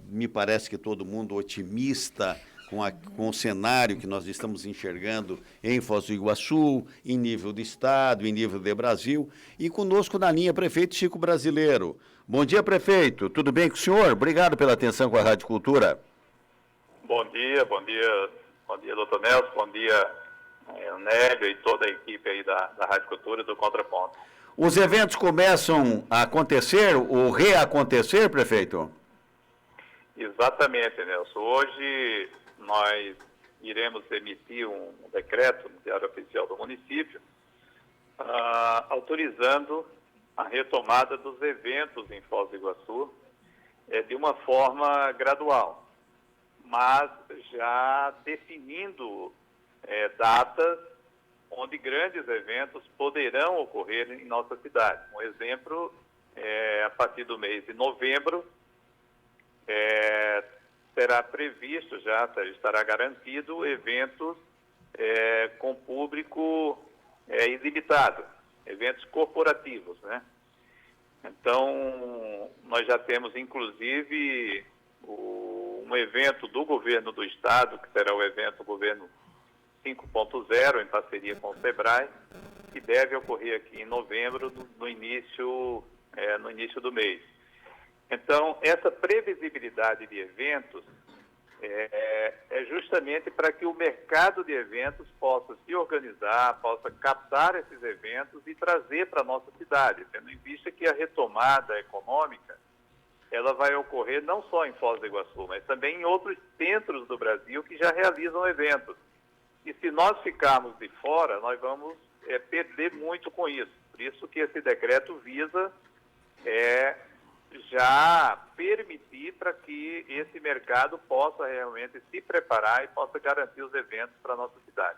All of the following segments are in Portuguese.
me parece que todo mundo otimista com o cenário que nós estamos enxergando em Foz do Iguaçu, em nível de Estado, em nível de Brasil. E conosco na linha, prefeito Chico Brasileiro. Bom dia, prefeito. Tudo bem com o senhor? Obrigado pela atenção com a Rádio Cultura. Bom dia, doutor Nelson, bom dia, Nélio e toda a equipe aí da Rádio Cultura e do Contraponto. Os eventos começam a acontecer ou reacontecer, prefeito? Exatamente, Nelson. Hoje nós iremos emitir um decreto no Diário Oficial do município autorizando a retomada dos eventos em Foz do Iguaçu de uma forma gradual, mas já definindo datas onde grandes eventos poderão ocorrer em nossa cidade. Um exemplo, a partir do mês de novembro, será previsto, estará garantido eventos com público ilimitado, eventos corporativos, né? Então, nós já temos, inclusive, um evento do governo do estado, que será o evento Governo 5.0, em parceria com o SEBRAE, que deve ocorrer aqui em novembro, no início do mês. Então, essa previsibilidade de eventos é justamente para que o mercado de eventos possa se organizar, possa captar esses eventos e trazer para a nossa cidade, tendo em vista que a retomada econômica ela vai ocorrer não só em Foz do Iguaçu, mas também em outros centros do Brasil que já realizam eventos. E se nós ficarmos de fora, nós vamos perder muito com isso. Por isso que esse decreto visa já permitir para que esse mercado possa realmente se preparar e possa garantir os eventos para a nossa cidade.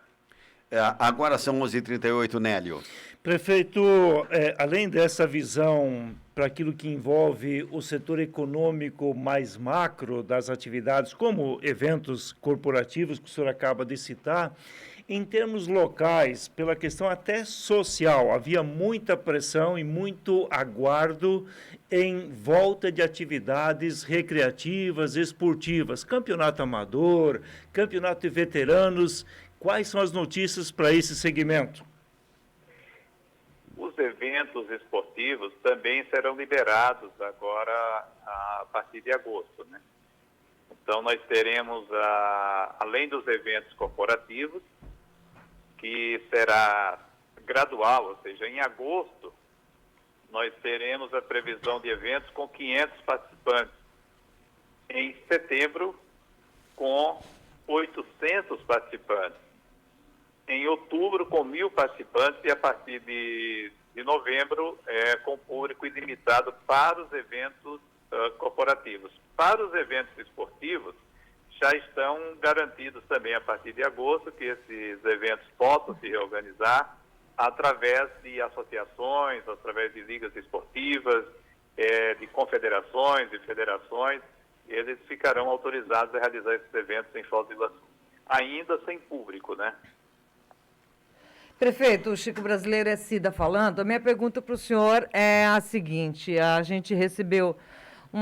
Agora são 11h38, Nélio. Prefeito, além dessa visão para aquilo que envolve o setor econômico mais macro das atividades, como eventos corporativos que o senhor acaba de citar, em termos locais, pela questão até social, havia muita pressão e muito aguardo em volta de atividades recreativas, esportivas, campeonato amador, campeonato de veteranos. Quais são as notícias para esse segmento? Os eventos esportivos também serão liberados agora a partir de agosto, né? Então, nós teremos, além dos eventos corporativos, que será gradual, ou seja, em agosto, nós teremos a previsão de eventos com 500 participantes. Em setembro, com 800 participantes. Em outubro, com 1.000 participantes, e a partir de novembro, com público ilimitado para os eventos corporativos. Para os eventos esportivos, já estão garantidos também a partir de agosto que esses eventos possam se reorganizar através de associações, através de ligas esportivas, de confederações e federações. Eles ficarão autorizados a realizar esses eventos em Foz do Iguaçu, ainda sem público, né? Prefeito, o Chico Brasileiro é Cida falando. A minha pergunta para o senhor é a seguinte: a gente recebeu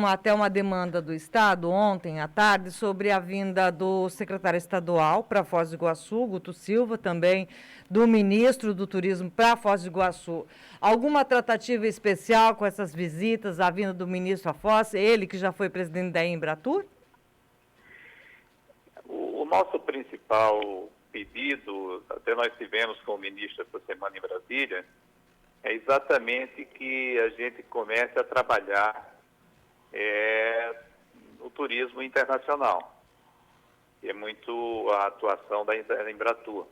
até uma demanda do Estado ontem à tarde sobre a vinda do secretário estadual para Foz do Iguaçu, Guto Silva, também do ministro do Turismo para Foz do Iguaçu. Alguma tratativa especial com essas visitas, a vinda do ministro a Foz, ele que já foi presidente da Embratur? O nosso principal pedido, até nós tivemos com o ministro essa semana em Brasília, é exatamente que a gente comece a trabalhar no turismo internacional, que é muito a atuação da Embratur.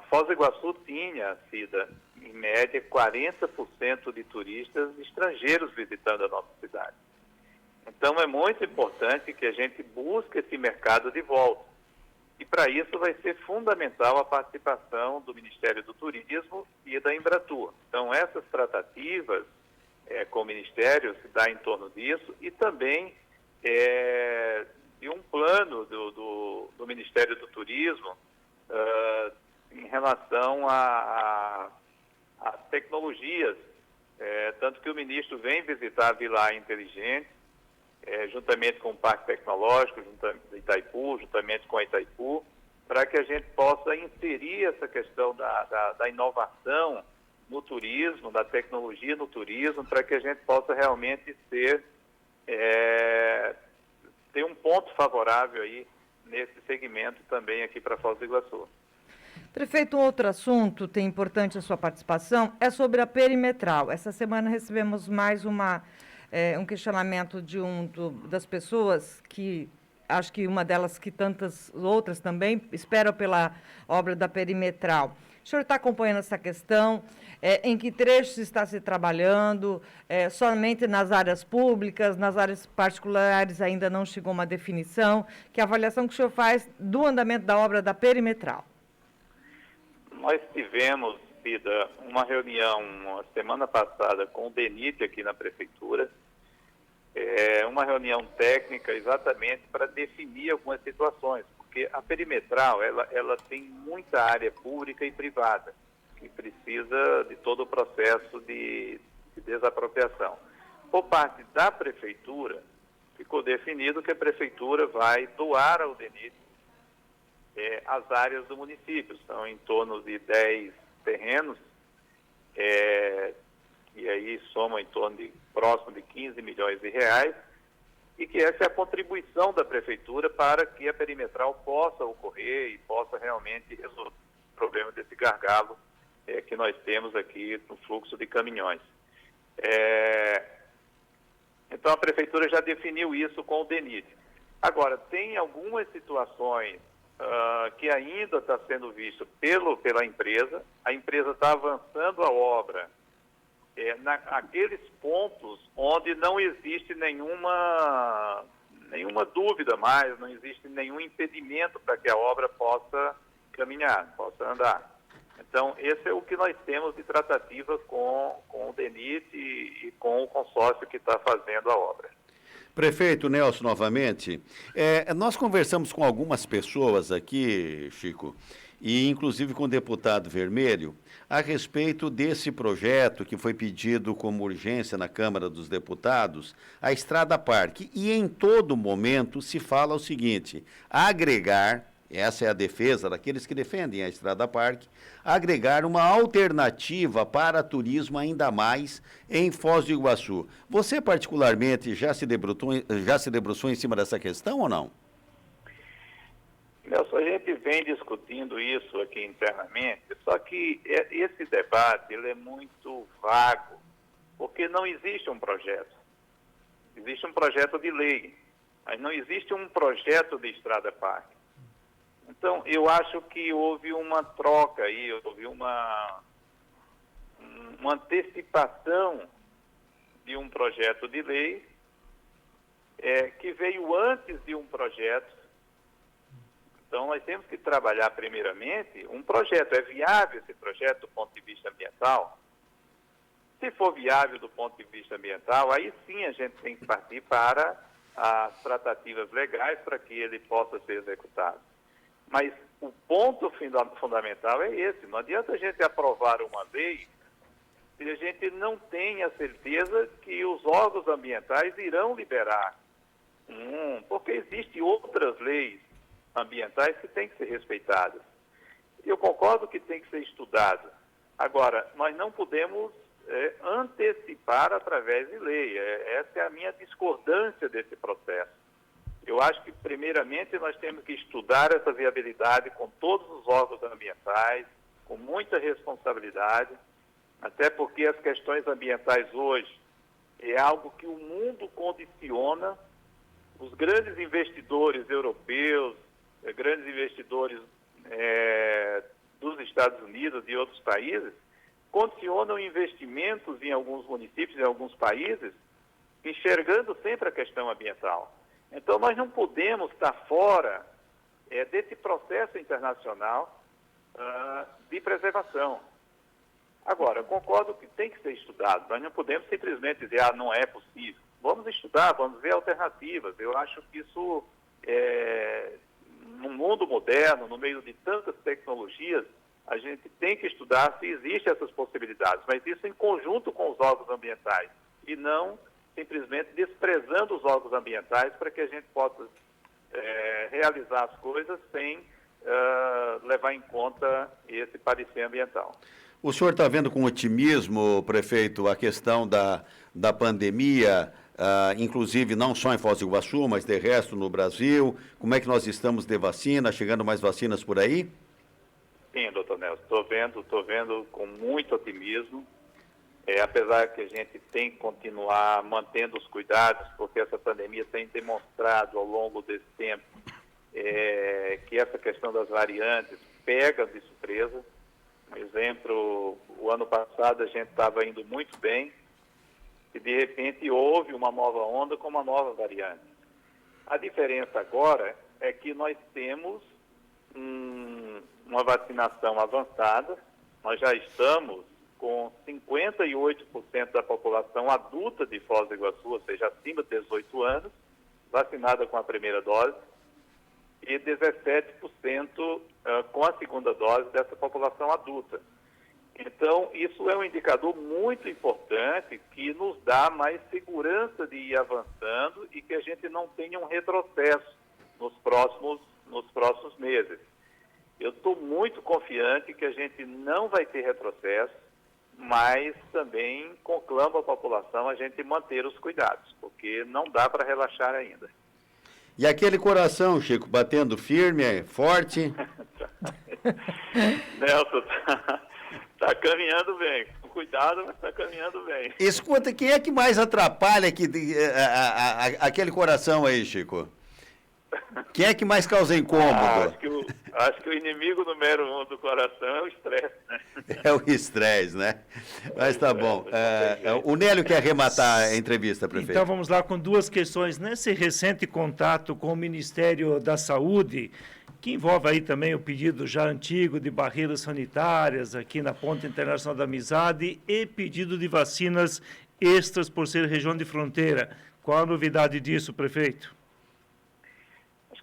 Foz do Iguaçu tinha, Cida, em média, 40% de turistas estrangeiros visitando a nossa cidade. Então, é muito importante que a gente busque esse mercado de volta. E, para isso, vai ser fundamental a participação do Ministério do Turismo e da Embratur. Então, essas tratativas com o Ministério se dá em torno disso e também de um plano do Ministério do Turismo em relação a tecnologias, tanto que o ministro vem visitar a Vila Inteligente, juntamente com o Parque Tecnológico, de Itaipu, juntamente com a Itaipu, para que a gente possa inserir essa questão da inovação no turismo, da tecnologia no turismo, para que a gente possa realmente ter um ponto favorável aí nesse segmento também aqui para Foz do Iguaçu. Prefeito, um outro assunto, tem importante a sua participação, é sobre a perimetral. Essa semana recebemos mais um questionamento das pessoas que, acho que uma delas que tantas outras também, esperam pela obra da perimetral. O senhor está acompanhando essa questão? Em que trechos está se trabalhando? Somente nas áreas públicas, nas áreas particulares ainda não chegou uma definição? Que avaliação que o senhor faz do andamento da obra da perimetral? Nós tivemos, Cida, uma reunião semana passada com o DENIT aqui na Prefeitura, uma reunião técnica exatamente para definir algumas situações, porque a perimetral ela tem muita área pública e privada, que precisa de todo o processo de desapropriação. Por parte da Prefeitura, ficou definido que a Prefeitura vai doar ao DENIT as áreas do município. São em torno de 10 terrenos, e aí somam em torno de próximo de 15 milhões de reais, e que essa é a contribuição da Prefeitura para que a perimetral possa ocorrer e possa realmente resolver o problema desse gargalo que nós temos aqui no fluxo de caminhões. Então a Prefeitura já definiu isso com o DENIT. Agora, tem algumas situações que ainda está sendo visto pela empresa. A empresa está avançando a obra naqueles pontos onde não existe nenhuma dúvida mais, não existe nenhum impedimento para que a obra possa caminhar, possa andar. Então, esse é o que nós temos de tratativa com o DENIT e com o consórcio que está fazendo a obra. Prefeito Nelson, novamente, nós conversamos com algumas pessoas aqui, Chico, e inclusive com o deputado Vermelho, a respeito desse projeto que foi pedido como urgência na Câmara dos Deputados, a Estrada Parque. E em todo momento se fala o seguinte: agregar, essa é a defesa daqueles que defendem a Estrada Parque, agregar uma alternativa para turismo ainda mais em Foz do Iguaçu. Você, particularmente, já se debruçou em cima dessa questão ou não? Nelson, a gente vem discutindo isso aqui internamente, só que esse debate ele é muito vago, porque não existe um projeto. Existe um projeto de lei, mas não existe um projeto de Estrada Parque. Então, eu acho que houve uma troca aí, houve uma antecipação de um projeto de lei que veio antes de um projeto. Então, nós temos que trabalhar primeiramente um projeto. É viável esse projeto do ponto de vista ambiental? Se for viável do ponto de vista ambiental, aí sim a gente tem que partir para as tratativas legais para que ele possa ser executado. Mas o ponto fundamental é esse. Não adianta a gente aprovar uma lei se a gente não tem a certeza que os órgãos ambientais irão liberar. Porque existem outras leis ambientais que têm que ser respeitadas. Eu concordo que tem que ser estudado. Agora, nós não podemos antecipar através de lei. Essa é a minha discordância desse processo. Eu acho que, primeiramente, nós temos que estudar essa viabilidade com todos os órgãos ambientais, com muita responsabilidade, até porque as questões ambientais hoje é algo que o mundo condiciona. Os grandes investidores europeus, grandes investidores dos Estados Unidos e outros países, condicionam investimentos em alguns municípios, em alguns países, enxergando sempre a questão ambiental. Então, nós não podemos estar fora desse processo internacional de preservação. Agora, eu concordo que tem que ser estudado. Nós não podemos simplesmente dizer, não é possível. Vamos estudar, vamos ver alternativas. Eu acho que isso, no mundo moderno, no meio de tantas tecnologias, a gente tem que estudar se existem essas possibilidades, mas isso em conjunto com os órgãos ambientais e não simplesmente desprezando os órgãos ambientais para que a gente possa realizar as coisas sem levar em conta esse parecer ambiental. O senhor está vendo com otimismo, prefeito, a questão da pandemia, inclusive não só em Foz do Iguaçu, mas de resto no Brasil? Como é que nós estamos de vacina? Chegando mais vacinas por aí? Sim, doutor Nelson, estou vendo com muito otimismo. Apesar que a gente tem que continuar mantendo os cuidados, porque essa pandemia tem demonstrado ao longo desse tempo que essa questão das variantes pega de surpresa. Por exemplo, o ano passado a gente estava indo muito bem e de repente houve uma nova onda com uma nova variante. A diferença agora é que nós temos uma vacinação avançada, nós já estamos com 58% da população adulta de Foz do Iguaçu, ou seja, acima de 18 anos, vacinada com a primeira dose, e 17% com a segunda dose dessa população adulta. Então, isso é um indicador muito importante que nos dá mais segurança de ir avançando e que a gente não tenha um retrocesso nos próximos meses. Eu estou muito confiante que a gente não vai ter retrocesso, mas também conclamo a população a gente manter os cuidados, porque não dá para relaxar ainda. E aquele coração, Chico, batendo firme, forte? Nelson, tá caminhando bem. Com cuidado, mas está caminhando bem. Escuta, quem é que mais atrapalha aquele coração aí, Chico? Quem é que mais causa incômodo? Acho que o inimigo número 1 do coração é o estresse, né? É o estresse, né? Mas tá bom. O Nélio quer arrematar a entrevista, prefeito. Então vamos lá com duas questões. Nesse recente contato com o Ministério da Saúde, que envolve aí também o pedido já antigo de barreiras sanitárias aqui na Ponte Internacional da Amizade e pedido de vacinas extras por ser região de fronteira. Qual a novidade disso, prefeito?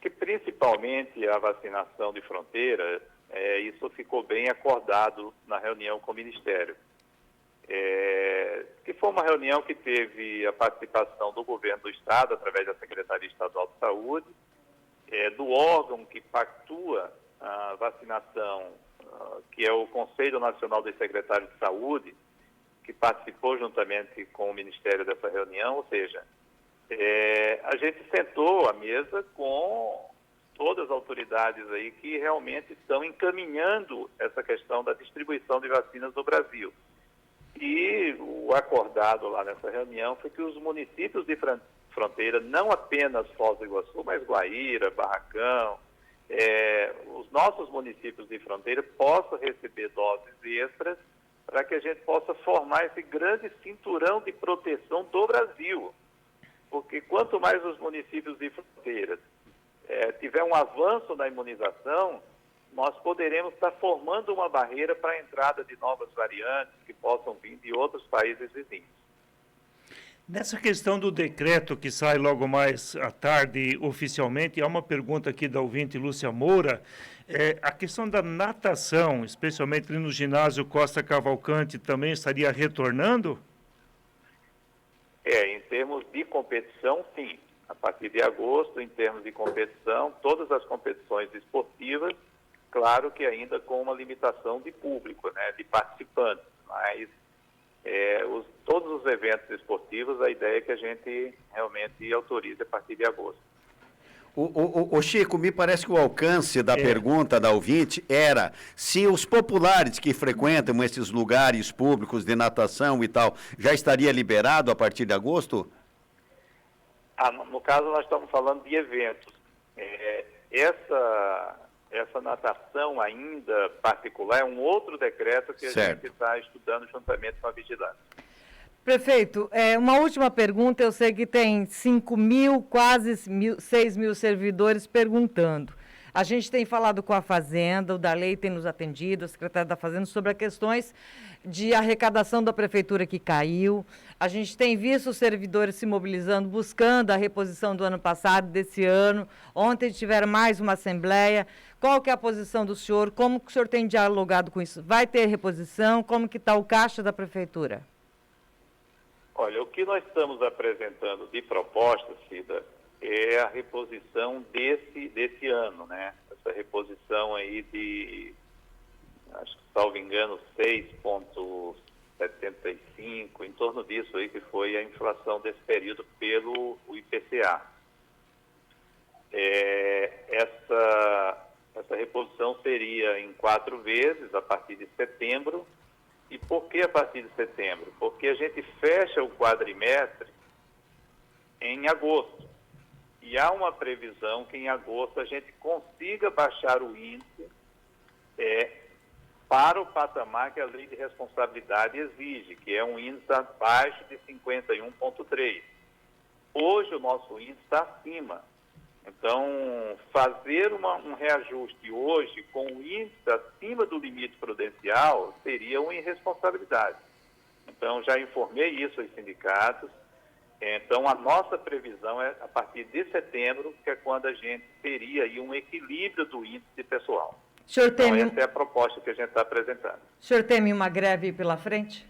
Que principalmente a vacinação de fronteira, isso ficou bem acordado na reunião com o Ministério. Que foi uma reunião que teve a participação do governo do Estado, através da Secretaria Estadual de Saúde, do órgão que pactua a vacinação, que é o Conselho Nacional dos Secretários de Saúde, que participou juntamente com o Ministério dessa reunião, ou seja, a gente sentou à mesa com todas as autoridades aí que realmente estão encaminhando essa questão da distribuição de vacinas no Brasil. E o acordado lá nessa reunião foi que os municípios de fronteira, não apenas Foz do Iguaçu, mas Guaíra, Barracão, os nossos municípios de fronteira possam receber doses extras para que a gente possa formar esse grande cinturão de proteção do Brasil. Porque quanto mais os municípios de fronteiras tiver um avanço na imunização, nós poderemos estar formando uma barreira para a entrada de novas variantes que possam vir de outros países vizinhos. Nessa questão do decreto que sai logo mais à tarde oficialmente, há uma pergunta aqui da ouvinte Lúcia Moura, a questão da natação, especialmente no ginásio Costa Cavalcante, também estaria retornando? Em termos de competição, sim. A partir de agosto, em termos de competição, todas as competições esportivas, claro que ainda com uma limitação de público, né, de participantes, mas todos os eventos esportivos, a ideia é que a gente realmente autorize a partir de agosto. O Chico, me parece que o alcance da pergunta da ouvinte era se os populares que frequentam esses lugares públicos de natação e tal, já estaria liberado a partir de agosto? No caso, nós estamos falando de eventos. Essa natação ainda particular é um outro decreto que a gente está estudando juntamente com a vigilância. Prefeito, uma última pergunta. Eu sei que tem 5 mil, quase 6 mil servidores perguntando. A gente tem falado com a Fazenda, o Darley tem nos atendido, a secretária da Fazenda, sobre as questões de arrecadação da prefeitura que caiu. A gente tem visto os servidores se mobilizando, buscando a reposição do ano passado, desse ano. Ontem tiveram mais uma assembleia. Qual que é a posição do senhor? Como que o senhor tem dialogado com isso? Vai ter reposição? Como que está o caixa da prefeitura? Olha, o que nós estamos apresentando de proposta, Cida, é a reposição desse ano, né? Essa reposição aí de, acho que, salvo engano, 6,75, em torno disso aí que foi a inflação desse período pelo IPCA. Essa reposição seria em 4 vezes, a partir de setembro. E por que a partir de setembro? Porque a gente fecha o quadrimestre em agosto. E há uma previsão que em agosto a gente consiga baixar o índice para o patamar que a lei de responsabilidade exige, que é um índice abaixo de 51,3. Hoje o nosso índice está acima. Então, fazer um reajuste hoje com o índice acima do limite prudencial seria uma irresponsabilidade. Então, já informei isso aos sindicatos. Então, a nossa previsão é a partir de setembro, que é quando a gente teria aí um equilíbrio do índice de pessoal. Então, essa é a proposta que a gente está apresentando. O senhor teme uma greve pela frente?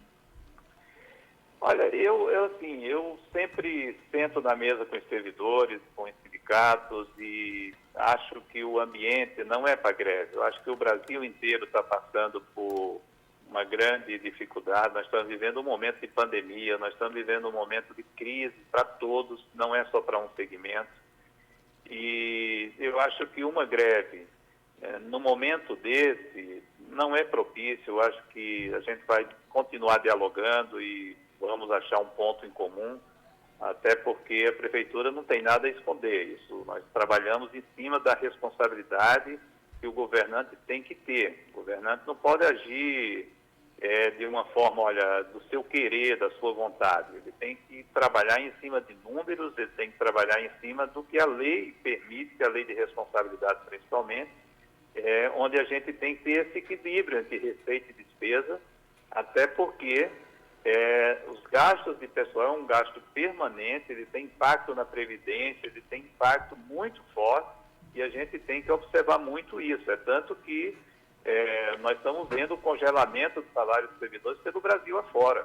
Olha, eu sempre sento na mesa com os servidores, com os sindicatos, e acho que o ambiente não é para greve. Eu acho que o Brasil inteiro está passando por uma grande dificuldade. Nós estamos vivendo um momento de pandemia, nós estamos vivendo um momento de crise para todos, não é só para um segmento. E eu acho que uma greve, no momento desse, não é propício. Eu acho que a gente vai continuar dialogando e vamos achar um ponto em comum, até porque a Prefeitura não tem nada a esconder. Isso, nós trabalhamos em cima da responsabilidade que o governante tem que ter. O governante não pode agir de uma forma, olha, do seu querer, da sua vontade. Ele tem que trabalhar em cima de números, ele tem que trabalhar em cima do que a lei permite, que a lei de responsabilidade principalmente, onde a gente tem que ter esse equilíbrio entre receita e despesa, até porque os gastos de pessoal é um gasto permanente, ele tem impacto na Previdência, ele tem impacto muito forte e a gente tem que observar muito isso. É tanto que nós estamos vendo o congelamento dos salários dos servidores pelo Brasil afora.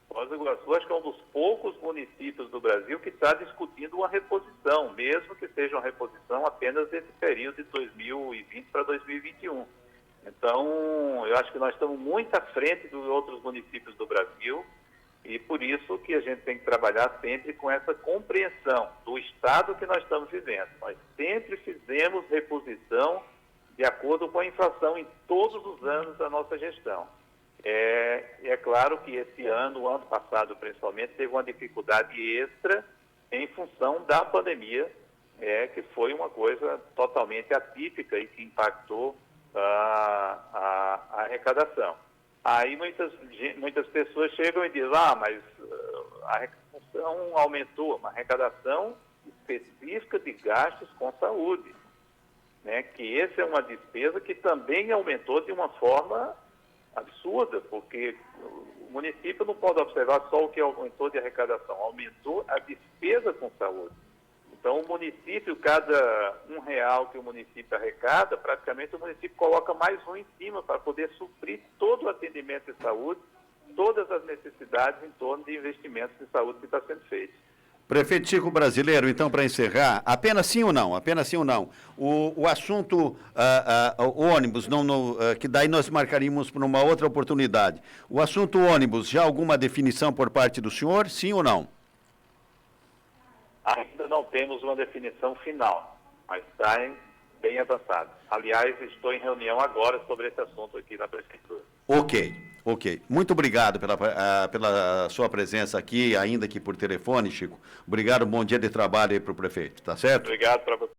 Foz do Iguaçu, acho que é um dos poucos municípios do Brasil que está discutindo uma reposição, mesmo que seja uma reposição apenas desse período de 2020 para 2021. Então, eu acho que nós estamos muito à frente dos outros municípios do Brasil e por isso que a gente tem que trabalhar sempre com essa compreensão do estado que nós estamos vivendo. Nós sempre fizemos reposição de acordo com a inflação em todos os anos da nossa gestão. É claro que esse ano, o ano passado principalmente, teve uma dificuldade extra em função da pandemia, que foi uma coisa totalmente atípica e que impactou a arrecadação. Aí muitas pessoas chegam e dizem, mas a arrecadação aumentou, uma arrecadação específica de gastos com saúde, né? Que essa é uma despesa que também aumentou de uma forma absurda, porque o município não pode observar só o que aumentou de arrecadação, aumentou a despesa com saúde. Então, o município, cada R$1 que o município arrecada, praticamente o município coloca mais um em cima para poder suprir todo o atendimento de saúde, todas as necessidades em torno de investimentos de saúde que está sendo feito. Prefeito Chico Brasileiro, então, para encerrar, apenas sim ou não? Apenas sim ou não? O assunto ônibus, que daí nós marcaríamos por uma outra oportunidade. O assunto ônibus, já alguma definição por parte do senhor, sim ou não? Ainda não temos uma definição final, mas está bem avançado. Aliás, estou em reunião agora sobre esse assunto aqui na Prefeitura. Ok. Muito obrigado pela sua presença aqui, ainda que por telefone, Chico. Obrigado, bom dia de trabalho aí para o prefeito, tá certo? Obrigado para você.